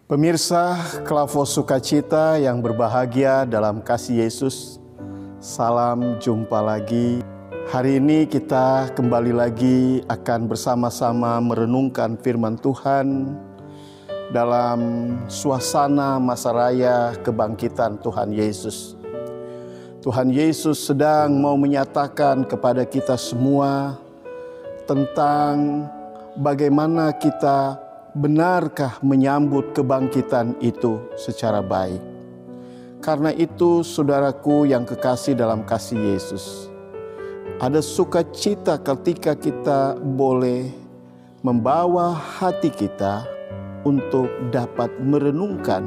Pemirsa Klavo Sukacita yang berbahagia dalam kasih Yesus, salam jumpa lagi. Hari ini kita kembali lagi akan bersama-sama merenungkan firman Tuhan dalam suasana masa raya kebangkitan Tuhan Yesus. Tuhan Yesus sedang mau menyatakan kepada kita semua tentang bagaimana kita benarkah menyambut kebangkitan itu secara baik. Karena itu saudaraku yang kekasih dalam kasih Yesus, ada sukacita ketika kita boleh membawa hati kita untuk dapat merenungkan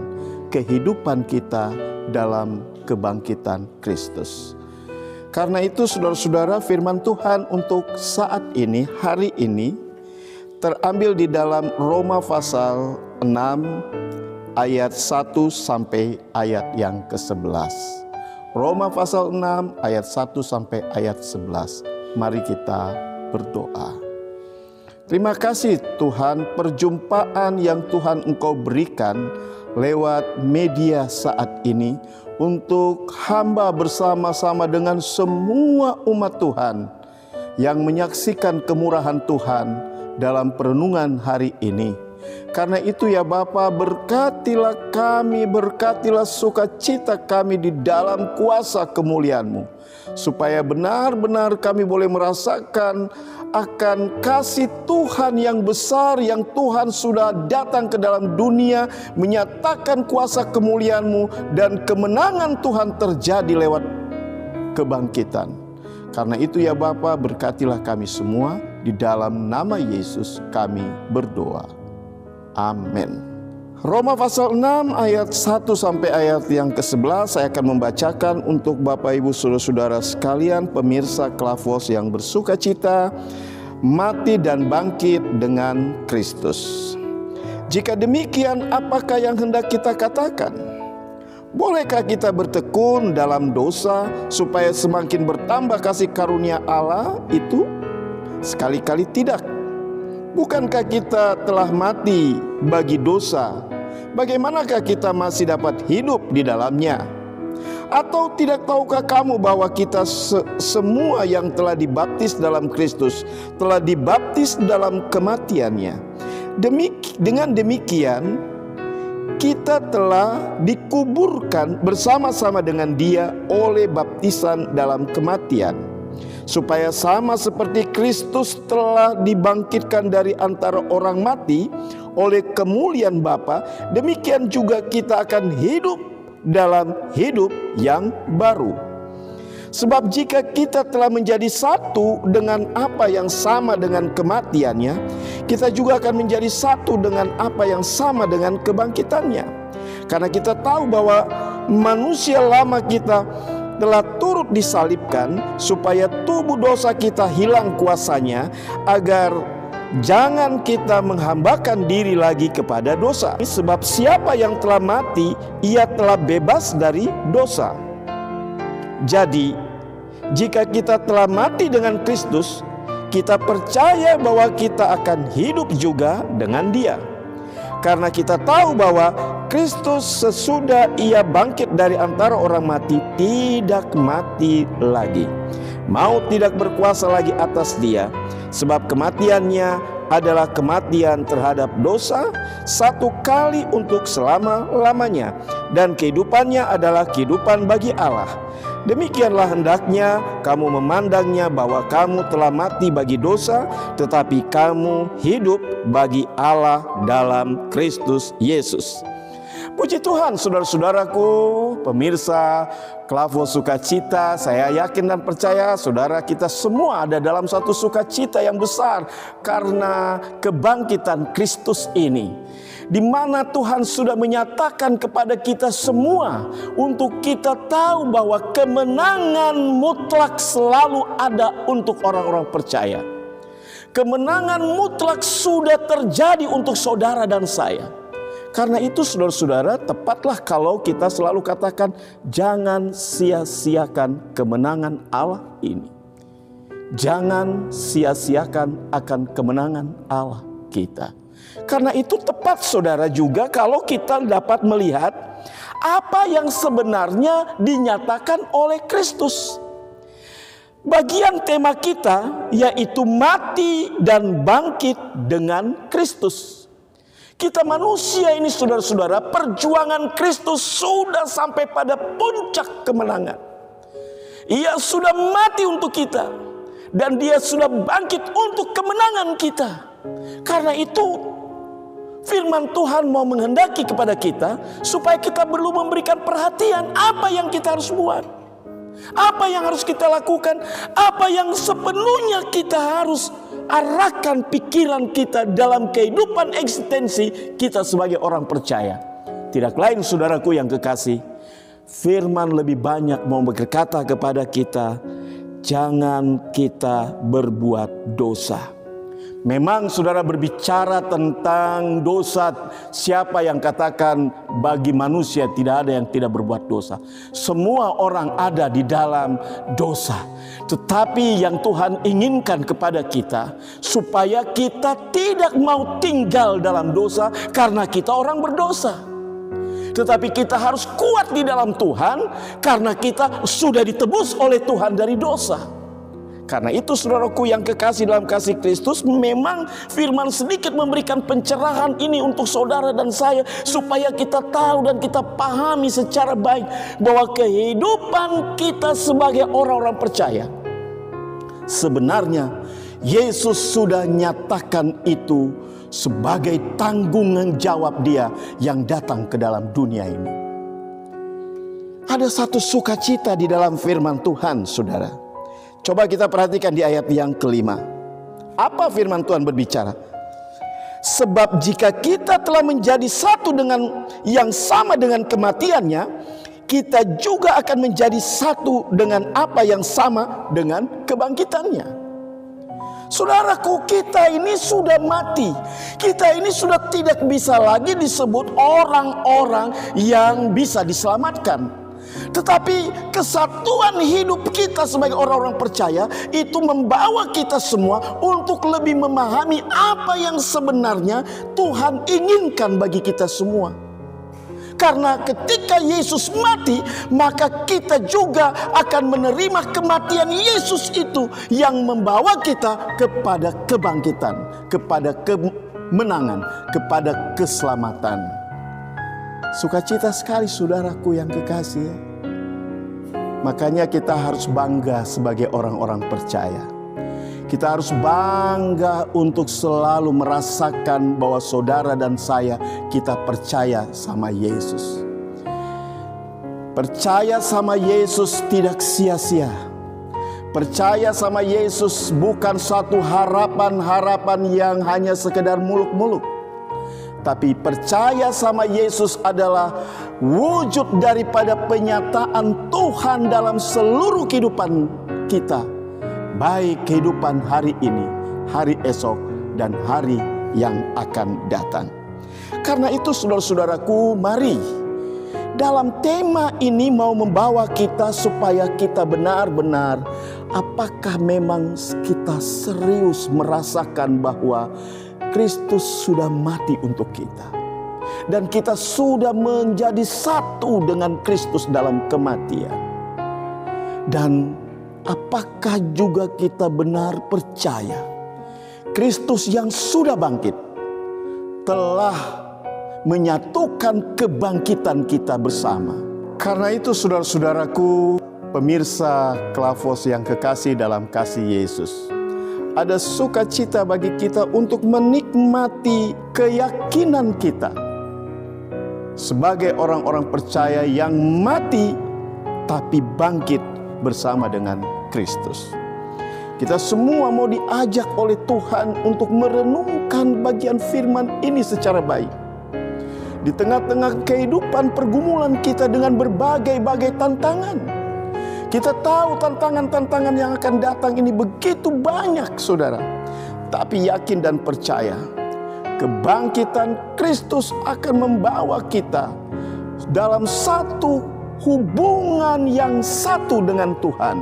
kehidupan kita dalam kebangkitan Kristus. Karena itu saudara-saudara, firman Tuhan untuk saat ini, hari ini, terambil di dalam Roma pasal 6 ayat 1 sampai ayat yang ke-11. Roma pasal 6 ayat 1 sampai ayat 11. Mari kita berdoa. Terima kasih Tuhan, perjumpaan yang Tuhan Engkau berikan lewat media saat ini untuk hamba bersama-sama dengan semua umat Tuhan yang menyaksikan kemurahan Tuhan dalam perenungan hari ini. Karena itu ya Bapa, berkatilah kami, berkatilah sukacita kami di dalam kuasa kemuliaan-Mu, supaya benar-benar kami boleh merasakan akan kasih Tuhan yang besar yang Tuhan sudah datang ke dalam dunia, menyatakan kuasa kemuliaan-Mu, dan kemenangan Tuhan terjadi lewat kebangkitan. Karena itu ya Bapa, berkatilah kami semua. Di dalam nama Yesus kami berdoa. Amin. Roma pasal 6 ayat 1 sampai ayat yang ke-11 saya akan membacakan untuk Bapak Ibu Saudara-saudara sekalian, pemirsa Klavos yang bersukacita, mati dan bangkit dengan Kristus. Jika demikian, apakah yang hendak kita katakan? Bolehkah kita bertekun dalam dosa supaya semakin bertambah kasih karunia Allah itu? Sekali-kali tidak. Bukankah kita telah mati bagi dosa? Bagaimanakah kita masih dapat hidup di dalamnya? Atau tidak tahukah kamu bahwa kita semua yang telah dibaptis dalam Kristus telah dibaptis dalam kematiannya? Dengan demikian kita telah dikuburkan bersama-sama dengan Dia oleh baptisan dalam kematian, supaya sama seperti Kristus telah dibangkitkan dari antara orang mati oleh kemuliaan Bapa, demikian juga kita akan hidup dalam hidup yang baru. Sebab jika kita telah menjadi satu dengan apa yang sama dengan kematiannya, kita juga akan menjadi satu dengan apa yang sama dengan kebangkitannya. Karena kita tahu bahwa manusia lama kita telah turut disalibkan supaya tubuh dosa kita hilang kuasanya, agar jangan kita menghambakan diri lagi kepada dosa. Sebab siapa yang telah mati, ia telah bebas dari dosa. Jadi jika kita telah mati dengan Kristus, kita percaya bahwa kita akan hidup juga dengan Dia. Karena kita tahu bahwa Kristus sesudah Ia bangkit dari antara orang mati tidak mati lagi. Maut tidak berkuasa lagi atas Dia, sebab kematiannya adalah kematian terhadap dosa satu kali untuk selama-lamanya, dan kehidupannya adalah kehidupan bagi Allah. Demikianlah hendaknya kamu memandangnya, bahwa kamu telah mati bagi dosa, tetapi kamu hidup bagi Allah dalam Kristus Yesus. Puji Tuhan, saudara-saudaraku, pemirsa Klavo Sukacita, saya yakin dan percaya saudara kita semua ada dalam satu sukacita yang besar karena kebangkitan Kristus ini, di mana Tuhan sudah menyatakan kepada kita semua untuk kita tahu bahwa kemenangan mutlak selalu ada untuk orang-orang percaya. Kemenangan mutlak sudah terjadi untuk saudara dan saya. Karena itu saudara-saudara, tepatlah kalau kita selalu katakan jangan sia-siakan kemenangan Allah ini. Jangan sia-siakan akan kemenangan Allah. kita. Karena itu tepat saudara juga kalau kita dapat melihat apa yang sebenarnya dinyatakan oleh Kristus. Bagian tema kita yaitu mati dan bangkit dengan Kristus. Kita manusia ini saudara-saudara, perjuangan Kristus sudah sampai pada puncak kemenangan. Ia sudah mati untuk kita dan dia sudah bangkit untuk kemenangan kita. Karena itu firman Tuhan mau menghendaki kepada kita supaya kita perlu memberikan perhatian apa yang kita harus buat, apa yang harus kita lakukan, apa yang sepenuhnya kita harus arahkan pikiran kita dalam kehidupan eksistensi kita sebagai orang percaya. Tidak lain saudaraku yang kekasih, firman lebih banyak mau berkata kepada kita, jangan kita berbuat dosa. Memang saudara berbicara tentang dosa, siapa yang katakan bagi manusia tidak ada yang tidak berbuat dosa? Semua orang ada di dalam dosa. Tetapi yang Tuhan inginkan kepada kita, supaya kita tidak mau tinggal dalam dosa karena kita orang berdosa. Tetapi kita harus kuat di dalam Tuhan karena kita sudah ditebus oleh Tuhan dari dosa. Karena itu saudaraku yang kekasih dalam kasih Kristus, memang firman sedikit memberikan pencerahan ini untuk saudara dan saya, supaya kita tahu dan kita pahami secara baik bahwa kehidupan kita sebagai orang-orang percaya, sebenarnya Yesus sudah nyatakan itu sebagai tanggungan jawab dia yang datang ke dalam dunia ini. Ada satu sukacita di dalam firman Tuhan saudara. Coba kita perhatikan di ayat yang kelima. Apa firman Tuhan berbicara? Sebab jika kita telah menjadi satu dengan yang sama dengan kematiannya, kita juga akan menjadi satu dengan apa yang sama dengan kebangkitannya. Saudaraku, kita ini sudah mati. Kita ini sudah tidak bisa lagi disebut orang-orang yang bisa diselamatkan. Tetapi kesatuan hidup kita sebagai orang-orang percaya itu membawa kita semua untuk lebih memahami apa yang sebenarnya Tuhan inginkan bagi kita semua. Karena ketika Yesus mati, maka kita juga akan menerima kematian Yesus itu yang membawa kita kepada kebangkitan, kepada kemenangan, kepada keselamatan. Sukacita sekali saudaraku yang kekasih. Makanya kita harus bangga sebagai orang-orang percaya. Kita harus bangga untuk selalu merasakan bahwa saudara dan saya, kita percaya sama Yesus. Percaya sama Yesus tidak sia-sia. Percaya sama Yesus bukan suatu harapan-harapan yang hanya sekedar muluk-muluk. Tapi percaya sama Yesus adalah wujud daripada penyataan Tuhan dalam seluruh kehidupan kita. Baik kehidupan hari ini, hari esok, dan hari yang akan datang. Karena itu saudara-saudaraku, mari dalam tema ini mau membawa kita supaya kita benar-benar, apakah memang kita serius merasakan bahwa Kristus sudah mati untuk kita, dan kita sudah menjadi satu dengan Kristus dalam kematian. Dan apakah juga kita benar percaya Kristus yang sudah bangkit telah menyatukan kebangkitan kita bersama. Karena itu saudara-saudaraku, pemirsa Klavos yang kekasih dalam kasih Yesus, ada sukacita bagi kita untuk menikmati keyakinan kita sebagai orang-orang percaya yang mati tapi bangkit bersama dengan Kristus. Kita semua mau diajak oleh Tuhan untuk merenungkan bagian firman ini secara baik. Di tengah-tengah kehidupan pergumulan kita dengan berbagai-bagai tantangan. Kita tahu tantangan-tantangan yang akan datang ini begitu banyak saudara. Tapi yakin dan percaya, kebangkitan Kristus akan membawa kita dalam satu hubungan yang satu dengan Tuhan.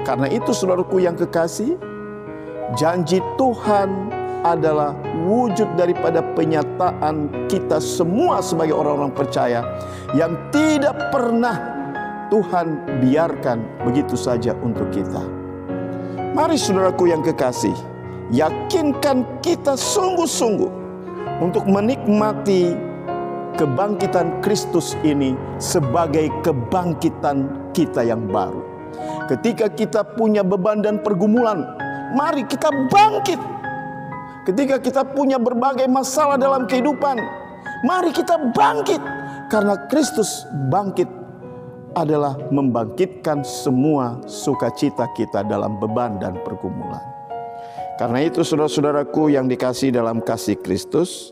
Karena itu saudaraku yang kekasih, janji Tuhan adalah wujud daripada penyataan kita semua sebagai orang-orang percaya yang tidak pernah Tuhan biarkan begitu saja untuk kita. Mari saudaraku yang kekasih, yakinkan kita sungguh-sungguh untuk menikmati kebangkitan Kristus ini sebagai kebangkitan kita yang baru. Ketika kita punya beban dan pergumulan, mari kita bangkit. Ketika kita punya berbagai masalah dalam kehidupan, mari kita bangkit. Karena Kristus bangkit adalah membangkitkan semua sukacita kita dalam beban dan pergumulan. Karena itu saudara-saudaraku yang dikasihi dalam kasih Kristus,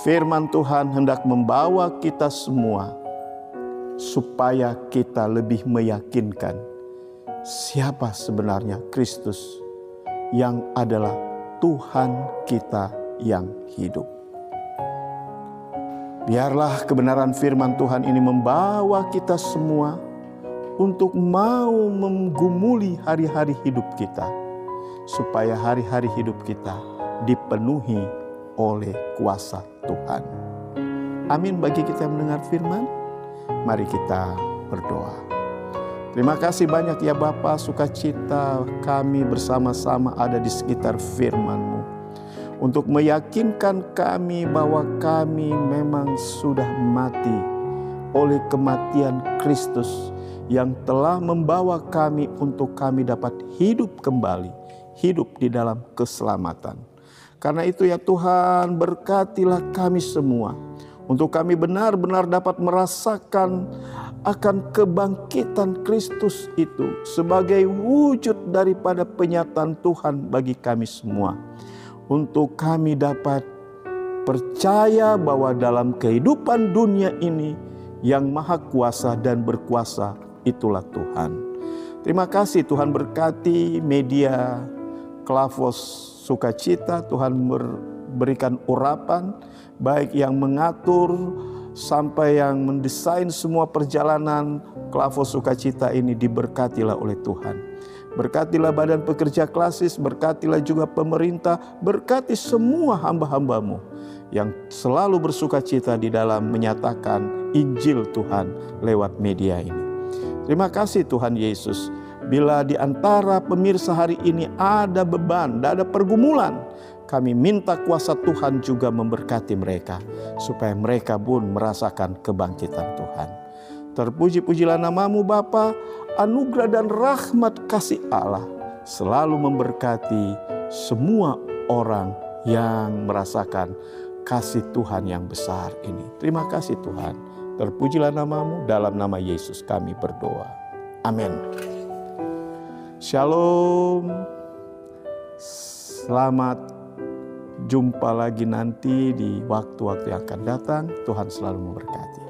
firman Tuhan hendak membawa kita semua supaya kita lebih meyakinkan siapa sebenarnya Kristus yang adalah Tuhan kita yang hidup. Biarlah kebenaran firman Tuhan ini membawa kita semua untuk mau menggumuli hari-hari hidup kita, supaya hari-hari hidup kita dipenuhi oleh kuasa Tuhan. Amin. Bagi kita yang mendengar firman, mari kita berdoa. Terima kasih banyak ya Bapa, sukacita kami bersama-sama ada di sekitar firman-Mu, untuk meyakinkan kami bahwa kami memang sudah mati oleh kematian Kristus yang telah membawa kami untuk kami dapat hidup kembali, hidup di dalam keselamatan. Karena itu ya Tuhan, berkatilah kami semua untuk kami benar-benar dapat merasakan akan kebangkitan Kristus itu sebagai wujud daripada penyataan Tuhan bagi kami semua. Untuk kami dapat percaya bahwa dalam kehidupan dunia ini yang maha kuasa dan berkuasa itulah Tuhan. Terima kasih Tuhan, berkati media Klavos Sukacita. Tuhan berikan urapan baik yang mengatur sampai yang mendesain semua perjalanan Klavos Sukacita ini, diberkatilah oleh Tuhan. Berkatilah badan pekerja klasis, berkatilah juga pemerintah, berkati semua hamba-hamba-Mu yang selalu bersukacita di dalam menyatakan Injil Tuhan lewat media ini. Terima kasih Tuhan Yesus. Bila di antara pemirsa hari ini ada beban, ada pergumulan, kami minta kuasa Tuhan juga memberkati mereka, supaya mereka pun merasakan kebangkitan Tuhan. Terpuji-pujilah nama-Mu Bapa, anugerah dan rahmat kasih Allah selalu memberkati semua orang yang merasakan kasih Tuhan yang besar ini. Terima kasih Tuhan, terpujilah nama-Mu, dalam nama Yesus kami berdoa. Amin. Shalom. Selamat jumpa lagi nanti di waktu-waktu yang akan datang. Tuhan selalu memberkati.